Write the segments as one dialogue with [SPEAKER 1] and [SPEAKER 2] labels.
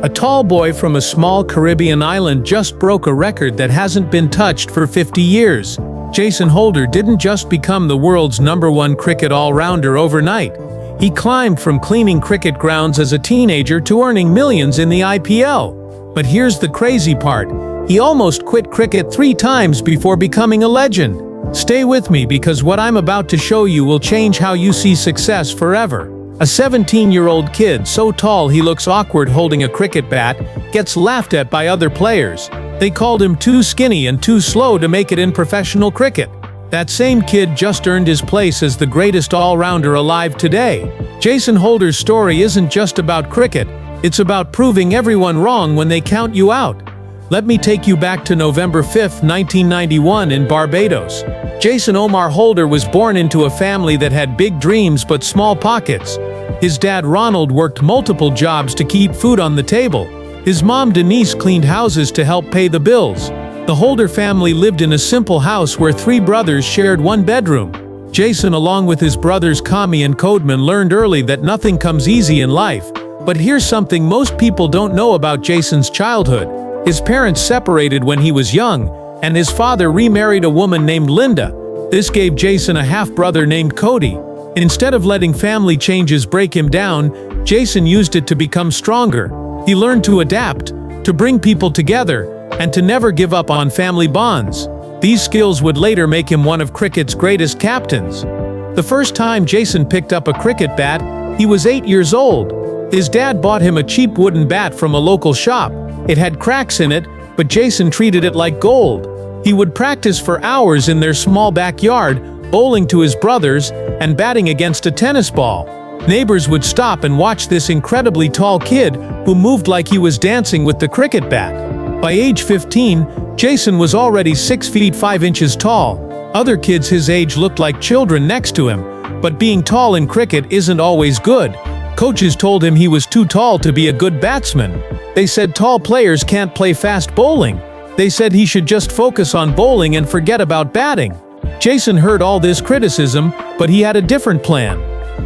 [SPEAKER 1] A tall boy from a small Caribbean island just broke a record that hasn't been touched for 50 years. Jason Holder didn't just become the world's #1 cricket all-rounder overnight. He climbed from cleaning cricket grounds as a teenager to earning millions in the IPL. But here's the crazy part. He almost quit cricket 3 times before becoming a legend. Stay with me because what I'm about to show you will change how you see success forever. A 17-year-old kid so tall he looks awkward holding a cricket bat gets laughed at by other players. They called him too skinny and too slow to make it in professional cricket. That same kid just earned his place as the greatest all-rounder alive today. Jason Holder's story isn't just about cricket, it's about proving everyone wrong when they count you out. Let me take you back to November 5, 1991 in Barbados. Jason Omar Holder was born into a family that had big dreams but small pockets. His dad Ronald worked multiple jobs to keep food on the table. His mom Denise cleaned houses to help pay the bills. The Holder family lived in a simple house where 3 brothers shared 1 bedroom. Jason, along with his brothers Kami and Codeman, learned early that nothing comes easy in life. But here's something most people don't know about Jason's childhood. His parents separated when he was young, and his father remarried a woman named Linda. This gave Jason a half-brother named Cody. Instead of letting family changes break him down, Jason used it to become stronger. He learned to adapt, to bring people together, and to never give up on family bonds. These skills would later make him one of cricket's greatest captains. The first time Jason picked up a cricket bat, he was 8 years old. His dad bought him a cheap wooden bat from a local shop. It had cracks in it, but Jason treated it like gold. He would practice for hours in their small backyard, bowling to his brothers, and batting against a tennis ball. Neighbors would stop and watch this incredibly tall kid who moved like he was dancing with the cricket bat. By age 15, Jason was already 6 feet 5 inches tall. Other kids his age looked like children next to him, but being tall in cricket isn't always good. Coaches told him he was too tall to be a good batsman. They said tall players can't play fast bowling. They said he should just focus on bowling and forget about batting. Jason heard all this criticism, but he had a different plan.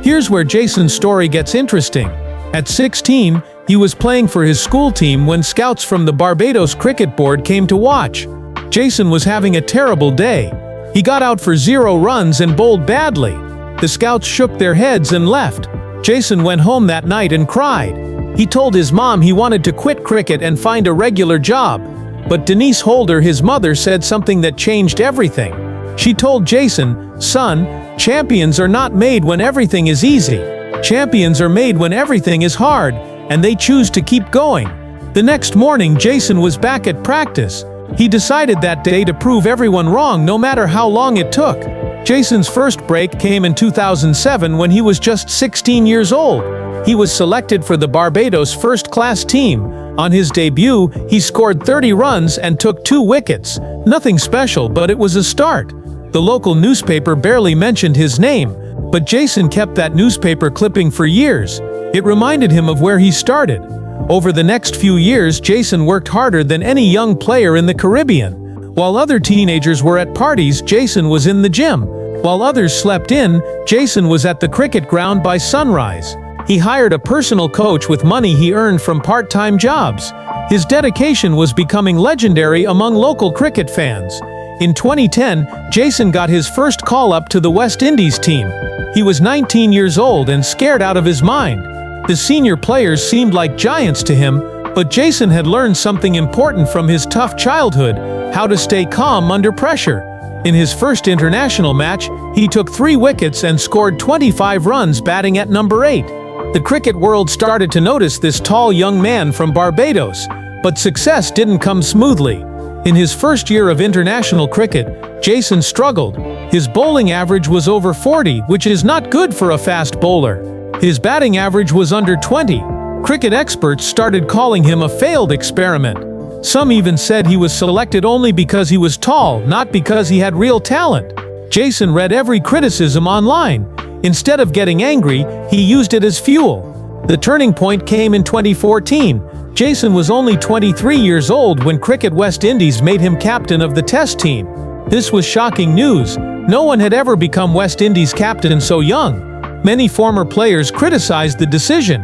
[SPEAKER 1] Here's where Jason's story gets interesting. At 16, he was playing for his school team when scouts from the Barbados Cricket Board came to watch. Jason was having a terrible day. He got out for 0 runs and bowled badly. The scouts shook their heads and left. Jason went home that night and cried. He told his mom he wanted to quit cricket and find a regular job. But Denise Holder, his mother, said something that changed everything. She told Jason, "Son, champions are not made when everything is easy. Champions are made when everything is hard, and they choose to keep going." The next morning, Jason was back at practice. He decided that day to prove everyone wrong no matter how long it took. Jason's first break came in 2007 when he was just 16 years old. He was selected for the Barbados first-class team. On his debut, he scored 30 runs and took 2 wickets. Nothing special, but it was a start. The local newspaper barely mentioned his name, but Jason kept that newspaper clipping for years. It reminded him of where he started. Over the next few years, Jason worked harder than any young player in the Caribbean. While other teenagers were at parties, Jason was in the gym. While others slept in, Jason was at the cricket ground by sunrise. He hired a personal coach with money he earned from part-time jobs. His dedication was becoming legendary among local cricket fans. In 2010, Jason got his first call-up to the West Indies team. He was 19 years old and scared out of his mind. The senior players seemed like giants to him, but Jason had learned something important from his tough childhood: how to stay calm under pressure. In his first international match, he took 3 wickets and scored 25 runs batting at number 8. The cricket world started to notice this tall young man from Barbados, but success didn't come smoothly. In his first year of international cricket, Jason struggled. His bowling average was over 40, which is not good for a fast bowler. His batting average was under 20. Cricket experts started calling him a failed experiment. Some even said he was selected only because he was tall, not because he had real talent. Jason read every criticism online. Instead of getting angry, he used it as fuel. The turning point came in 2014. Jason was only 23 years old when Cricket West Indies made him captain of the Test team. This was shocking news. No one had ever become West Indies captain so young. Many former players criticized the decision.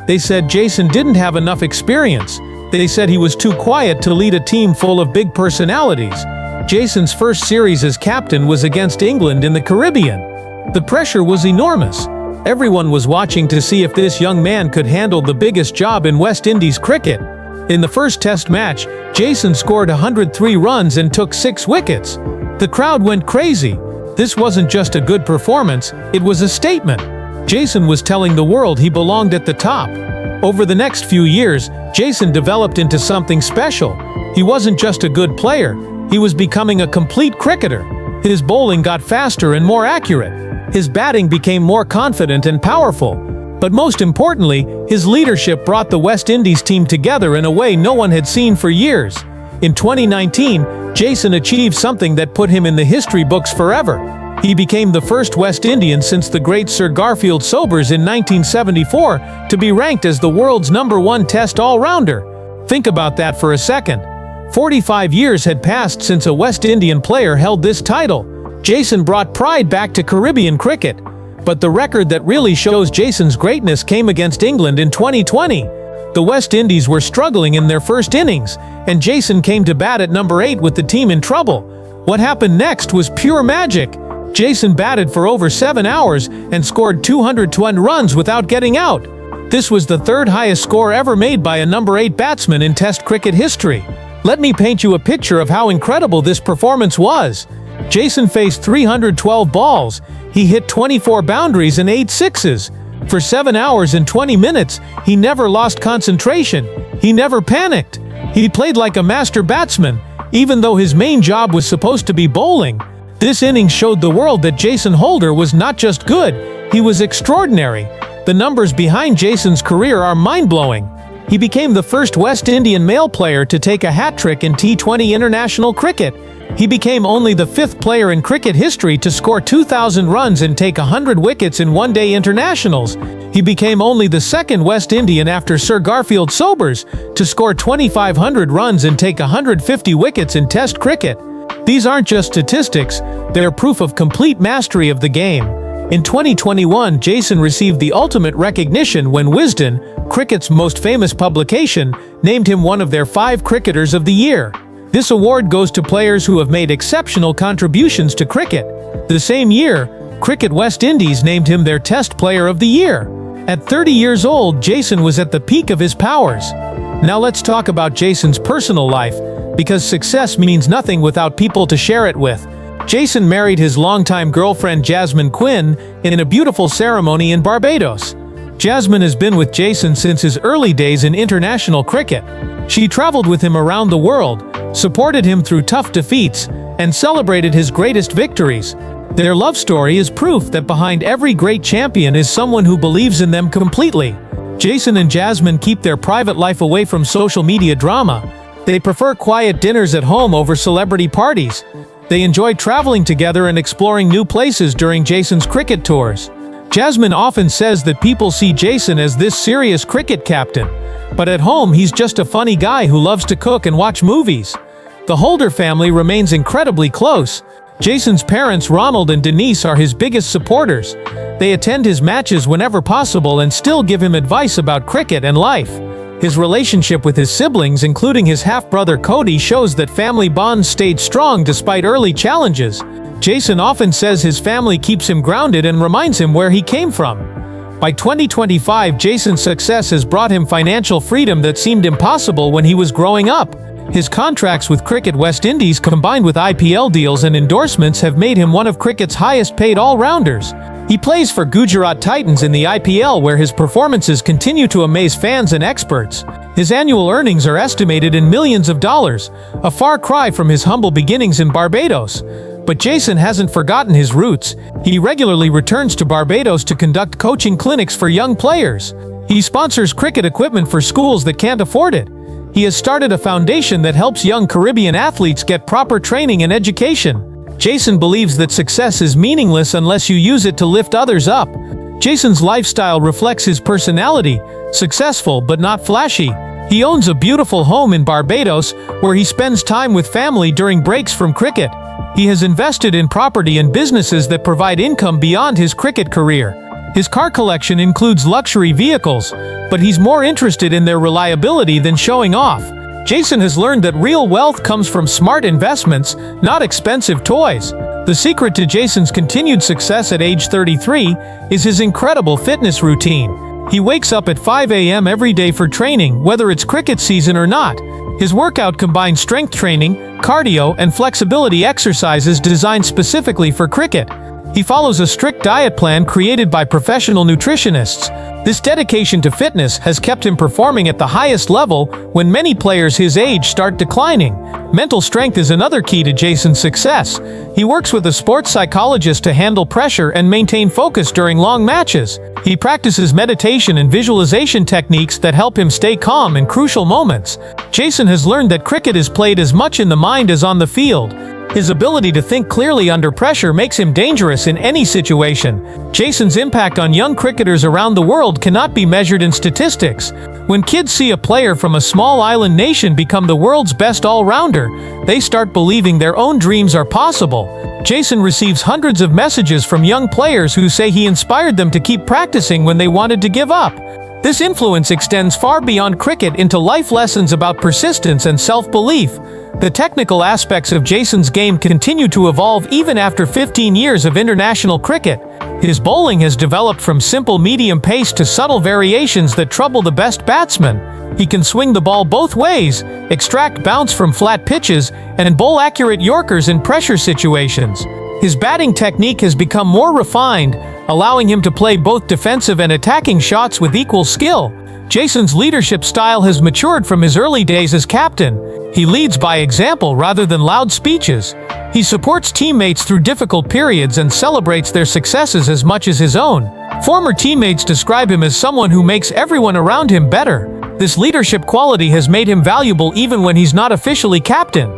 [SPEAKER 1] They said Jason didn't have enough experience. They said he was too quiet to lead a team full of big personalities. Jason's first series as captain was against England in the Caribbean. The pressure was enormous. Everyone was watching to see if this young man could handle the biggest job in West Indies cricket. In the first test match, Jason scored 103 runs and took 6 wickets. The crowd went crazy. This wasn't just a good performance, it was a statement. Jason was telling the world he belonged at the top. Over the next few years, Jason developed into something special. He wasn't just a good player, he was becoming a complete cricketer. His bowling got faster and more accurate. His batting became more confident and powerful. But most importantly, his leadership brought the West Indies team together in a way no one had seen for years. In 2019, Jason achieved something that put him in the history books forever. He became the first West Indian since the great Sir Garfield Sobers in 1974 to be ranked as the world's #1 Test all-rounder. Think about that for a second. 45 years had passed since a West Indian player held this title. Jason brought pride back to Caribbean cricket. But the record that really shows Jason's greatness came against England in 2020. The West Indies were struggling in their first innings, and Jason came to bat at number 8 with the team in trouble. What happened next was pure magic. Jason batted for over 7 hours and scored 220 runs without getting out. This was the third highest score ever made by a number 8 batsman in Test cricket history. Let me paint you a picture of how incredible this performance was. Jason faced 312 balls. He hit 24 boundaries and 8 sixes. For 7 hours and 20 minutes, he never lost concentration. He never panicked. He played like a master batsman, even though his main job was supposed to be bowling. This innings showed the world that Jason Holder was not just good, he was extraordinary. The numbers behind Jason's career are mind-blowing. He became the first West Indian male player to take a hat-trick in T20 international cricket. He became only the 5th player in cricket history to score 2,000 runs and take 100 wickets in one-day internationals. He became only the 2nd West Indian after Sir Garfield Sobers to score 2,500 runs and take 150 wickets in Test cricket. These aren't just statistics, they're proof of complete mastery of the game. In 2021, Jason received the ultimate recognition when Wisden, cricket's most famous publication, named him one of their 5 Cricketers of the Year. This award goes to players who have made exceptional contributions to cricket. The same year, Cricket West Indies named him their Test Player of the Year. At 30 years old, Jason was at the peak of his powers. Now let's talk about Jason's personal life, because success means nothing without people to share it with. Jason married his longtime girlfriend Jasmine Quinn in a beautiful ceremony in Barbados. Jasmine has been with Jason since his early days in international cricket. She traveled with him around the world, supported him through tough defeats, and celebrated his greatest victories. Their love story is proof that behind every great champion is someone who believes in them completely. Jason and Jasmine keep their private life away from social media drama. They prefer quiet dinners at home over celebrity parties. They enjoy traveling together and exploring new places during Jason's cricket tours. Jasmine often says that people see Jason as this serious cricket captain, but at home he's just a funny guy who loves to cook and watch movies. The Holder family remains incredibly close. Jason's parents Ronald and Denise are his biggest supporters. They attend his matches whenever possible and still give him advice about cricket and life. His relationship with his siblings, including his half-brother Cody, shows that family bonds stayed strong despite early challenges. Jason often says his family keeps him grounded and reminds him where he came from. By 2025, Jason's success has brought him financial freedom that seemed impossible when he was growing up. His contracts with Cricket West Indies combined with IPL deals and endorsements have made him one of cricket's highest-paid all-rounders. He plays for Gujarat Titans in the IPL, where his performances continue to amaze fans and experts. His annual earnings are estimated in millions of dollars, a far cry from his humble beginnings in Barbados. But Jason hasn't forgotten his roots. He regularly returns to Barbados to conduct coaching clinics for young players. He sponsors cricket equipment for schools that can't afford it. He has started a foundation that helps young Caribbean athletes get proper training and education. Jason believes that success is meaningless unless you use it to lift others up. Jason's lifestyle reflects his personality, successful but not flashy. He owns a beautiful home in Barbados where he spends time with family during breaks from cricket. He has invested in property and businesses that provide income beyond his cricket career. His car collection includes luxury vehicles, but he's more interested in their reliability than showing off. Jason has learned that real wealth comes from smart investments, not expensive toys. The secret to Jason's continued success at age 33 is his incredible fitness routine. He wakes up at 5 a.m. every day for training, whether it's cricket season or not. His workout combines strength training, cardio, and flexibility exercises designed specifically for cricket. He follows a strict diet plan created by professional nutritionists. This dedication to fitness has kept him performing at the highest level when many players his age start declining. Mental strength is another key to Jason's success. He works with a sports psychologist to handle pressure and maintain focus during long matches. He practices meditation and visualization techniques that help him stay calm in crucial moments. Jason has learned that cricket is played as much in the mind as on the field. His ability to think clearly under pressure makes him dangerous in any situation. Jason's impact on young cricketers around the world cannot be measured in statistics. When kids see a player from a small island nation become the world's best all-rounder, they start believing their own dreams are possible. Jason receives hundreds of messages from young players who say he inspired them to keep practicing when they wanted to give up. This influence extends far beyond cricket into life lessons about persistence and self-belief. The technical aspects of Jason's game continue to evolve even after 15 years of international cricket. His bowling has developed from simple medium pace to subtle variations that trouble the best batsmen. He can swing the ball both ways, extract bounce from flat pitches, and bowl accurate yorkers in pressure situations. His batting technique has become more refined, allowing him to play both defensive and attacking shots with equal skill. Jason's leadership style has matured from his early days as captain. He leads by example rather than loud speeches. He supports teammates through difficult periods and celebrates their successes as much as his own. Former teammates describe him as someone who makes everyone around him better. This leadership quality has made him valuable even when he's not officially captain.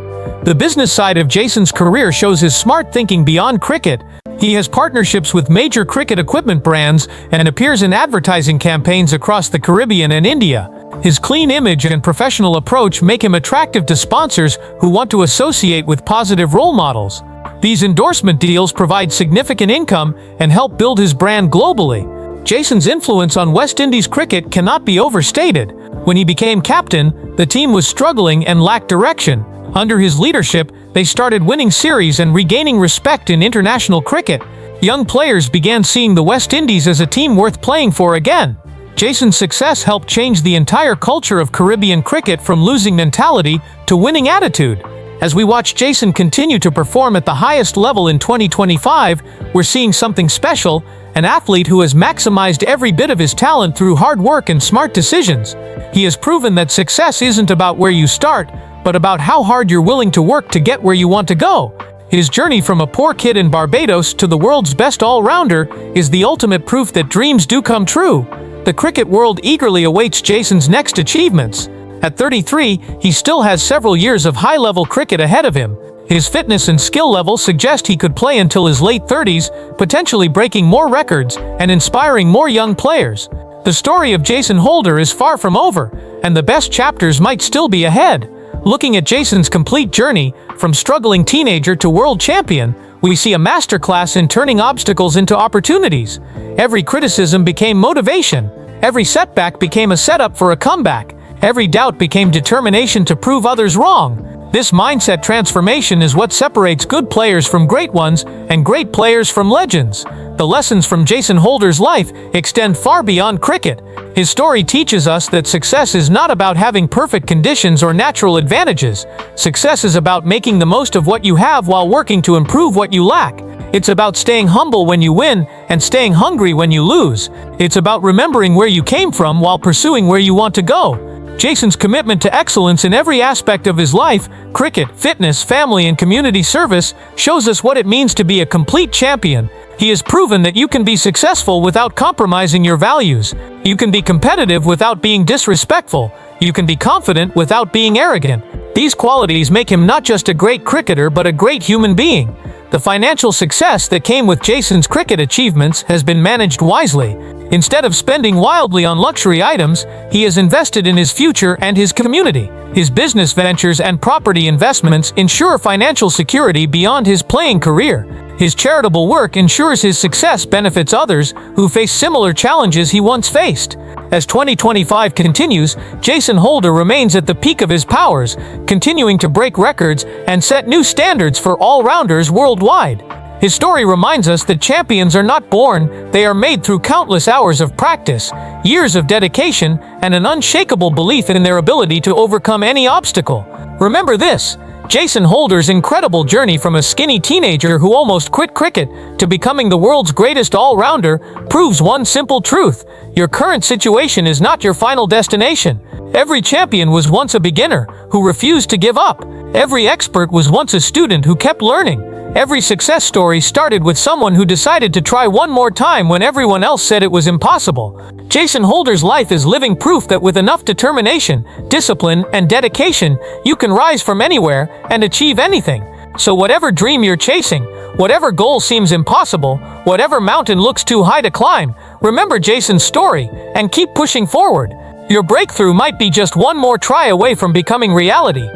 [SPEAKER 1] The business side of Jason's career shows his smart thinking beyond cricket. He has partnerships with major cricket equipment brands and appears in advertising campaigns across the Caribbean and India. His clean image and professional approach make him attractive to sponsors who want to associate with positive role models. These endorsement deals provide significant income and help build his brand globally. Jason's influence on West Indies cricket cannot be overstated. When he became captain, the team was struggling and lacked direction. Under his leadership, they started winning series and regaining respect in international cricket. Young players began seeing the West Indies as a team worth playing for again. Jason's success helped change the entire culture of Caribbean cricket from losing mentality to winning attitude. As we watch Jason continue to perform at the highest level in 2025, we're seeing something special, an athlete who has maximized every bit of his talent through hard work and smart decisions. He has proven that success isn't about where you start, but about how hard you're willing to work to get where you want to go. His journey from a poor kid in Barbados to the world's best all-rounder is the ultimate proof that dreams do come true. The cricket world eagerly awaits Jason's next achievements. At 33, he still has several years of high-level cricket ahead of him. His fitness and skill level suggest he could play until his late 30s, potentially breaking more records and inspiring more young players. The story of Jason Holder is far from over, and the best chapters might still be ahead. Looking at Jason's complete journey, from struggling teenager to world champion, we see a masterclass in turning obstacles into opportunities. Every criticism became motivation. Every setback became a setup for a comeback. Every doubt became determination to prove others wrong. This mindset transformation is what separates good players from great ones and great players from legends. The lessons from Jason Holder's life extend far beyond cricket. His story teaches us that success is not about having perfect conditions or natural advantages. Success is about making the most of what you have while working to improve what you lack. It's about staying humble when you win and staying hungry when you lose. It's about remembering where you came from while pursuing where you want to go. Jason's commitment to excellence in every aspect of his life, cricket, fitness, family, and community service, shows us what it means to be a complete champion. He has proven that you can be successful without compromising your values. You can be competitive without being disrespectful. You can be confident without being arrogant. These qualities make him not just a great cricketer but a great human being. The financial success that came with Jason's cricket achievements has been managed wisely. Instead of spending wildly on luxury items, he has invested in his future and his community. His business ventures and property investments ensure financial security beyond his playing career. His charitable work ensures his success benefits others who face similar challenges he once faced. As 2025 continues, Jason Holder remains at the peak of his powers, continuing to break records and set new standards for all-rounders worldwide. His story reminds us that champions are not born, they are made through countless hours of practice, years of dedication, and an unshakable belief in their ability to overcome any obstacle. Remember this: Jason Holder's incredible journey from a skinny teenager who almost quit cricket to becoming the world's greatest all-rounder proves one simple truth: your current situation is not your final destination. Every champion was once a beginner who refused to give up. Every expert was once a student who kept learning. Every success story started with someone who decided to try one more time when everyone else said it was impossible. Jason Holder's life is living proof that with enough determination, discipline, and dedication, you can rise from anywhere and achieve anything. So whatever dream you're chasing, whatever goal seems impossible, whatever mountain looks too high to climb, remember Jason's story and keep pushing forward. Your breakthrough might be just one more try away from becoming reality.